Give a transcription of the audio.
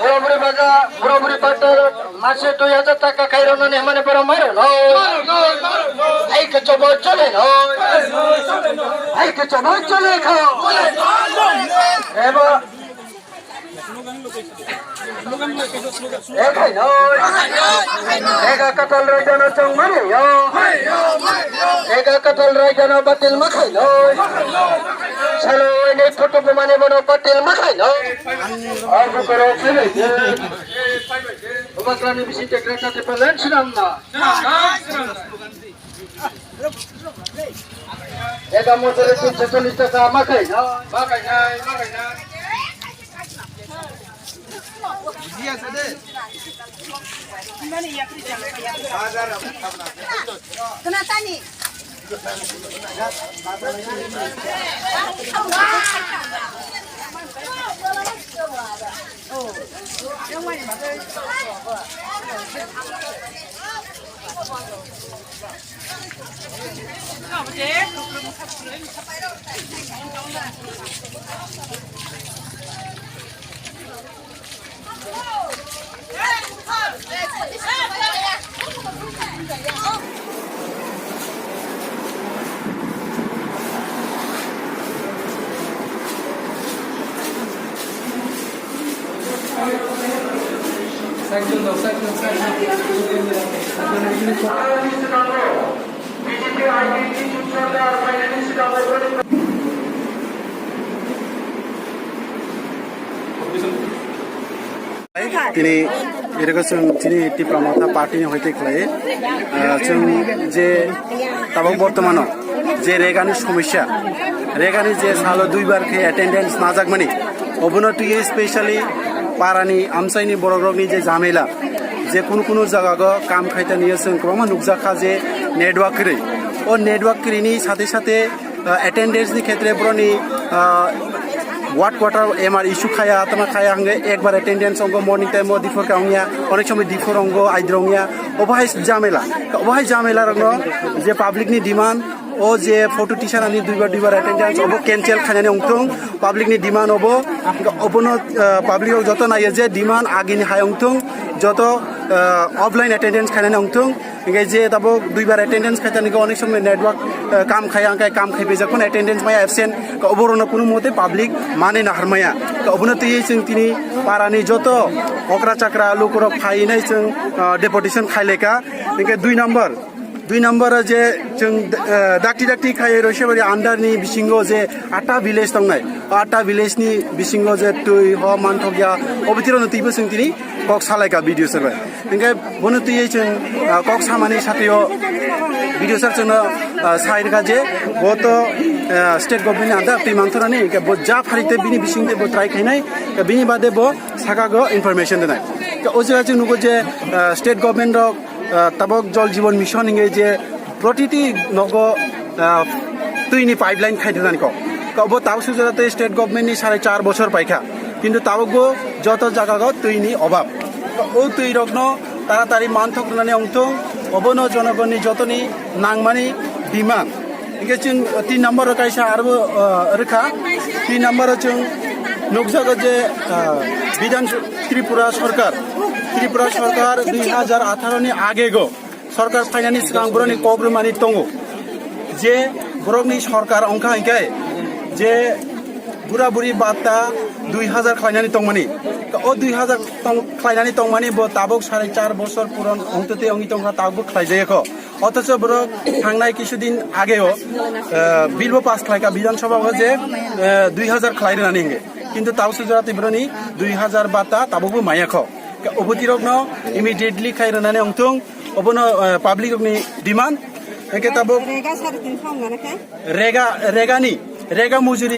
বুড়াবুড়ি বাজা বুড়াবুড়ি পাটার মাসে 2000 টাকা খাইরো না মানে বড় মারো এই কে চবো চলে এই কে চবো চলে খাও এবার এগা কাতল রই যেন চং মারে এগা কাতল রই যেন বাতিল মাখাই চলো এনে ছোট মানে বড় বাতিল মাখাই আর করো ফেলে ওবাকরানি বিশিতে ক্রেতাতে পেলেন ছিলাম না এগা মোটরে 46 টাকা মাখাই তিনি এরকম তিনি একটি প্রমথা পার্টি হইতে খেলে যে তাবক বর্তমানে যে রেগানি সমস্যা রেগানি যে সালো 2 বার খেয়ে অ্যাটেন্ডেন্স না যাক মানে অবনতি স্পেশালি পারানি আমসাইনি বড়গ্রগনি যে ঝামেলা যে কোনো জায়গা কাম খাইতে নিয়েছেন ক্রম নুকজাখা যে নেটওয়ার্ক ও নেটওয়ার্ক করিনি সাথে অ্যাটেন্ডেন্সनि ক্ষেত্রে বরনি ওয়ার্ড কোয়ার্টার এমআর ইস্যু খায়া তোমার খায়া হঙ্গে একবার অ্যাটেন্ডেন্স অঙ্গ মর্নিং টাইম ডিফোর কাউনিয়া অনেক সময় ডিফোর অঙ্গ আইদ্রঙ্গিয়া ওবাহাই জামেলা রঙ যে পাবলিকনি ডিমান্ড ও যে ফটো টিচার আনি 2 বার অ্যাটেন্ডেন্স অব ক্যান্সেল খানানি অংথং পাবলিকনি ডিমান্ড অব অবনো পাবলিক যত নাইয়ে যে ডিমান্ড আগিনি হাই অংথং যত অফলাইন অ্যাটেন্ডেন্স খানানি অংথং যে তাবো 2 বার অ্যাটেন্ডেন্স খাইতানি অনেক সময় নেটওয়ার্ক কাম খায়া আঙ্কায় কাম খাইবে যখন অ্যাটেন্ডেন্স মায়া অ্যাবসেন্ট অবরণ কোনো মতে পাবলিক মানে না হারমায়া অবনতি जों তিনি পারানি যত অকরা চাকরা লোকরক ফাইনাই जों ডেপুটেশন খাইলেকা ইনকে 2 নম্বর যে जों ডাক্তি খাই রইসেবারি আন্ডারনি বিসিঙ্গ যে 8টা ভিলেজ দंनाय 8টা ভিলেজনি বিসিঙ্গ যে তুই হ মানথগিয়া অবিতিরন তুইবো जों তিনি কক সালাইকা ভিডিও সারবাই ইনকে বনতি जों কক সামানি সাথেও ভিডিও সার जों সাইরকা যে বহুত स्टेट गभर्नमेंट आन्दार तुई मानथरानि जा फारिते बिनि बिसिंदे बो ट्राई खाइनाय बिनि बादे बो साकागो इनफरमेशन देनाय ओ जे जों नुगो जे स्टेट गभर्नमेंट रक ताबक जल जीवन मिशन हिंगे जे प्रतिटी नगो तुईनि पाइपलाइन खाइदेनानि को ताव सुजाते स्टेट गभर्नमेंट नि 4.5 বছর पाइखा किन्तु तावगो जत जागागो तुईनि अभाव ओ तुई रकनो तारातारि मानथकनानि अंथं अबनो जनगणनि जतनि नांगमानि डिमान्ड इनके जों 3 नम्बर कायसा आरो रोखा 3 नम्बर जों नुकजागो जे विधान त्रिपुरा सरकार 2018 नि आगेगो सरकार फाइनानि सिगां बरनि कग्रुमानि दङ जे बरनि सरकार अंखा हिंखाय जे बुरा बुरि बाता 2000 खायनानि दंमानि ओ 2000 खायनानि दंमानि बो ताबक 4.5 বছর পুরন अंतते अंगि दंखा ताबक खायजायखो অথচ বড় থাংনাই কিছুদিন আগেও বিলবো পাস খাইকা বিধানসভা যে 2000 খাইরে নানিঙ্গে কিন্তু তাও সুজাতে বরনি 2000 বাতা তাবগো মায়াখ অবতিরগ্ন ইমিডিয়েটলি খাইরে নানি অংথং অবন পাবলিকনি ডিমান্ড একে তাবক রেগা 3.5 রেগা মজুরি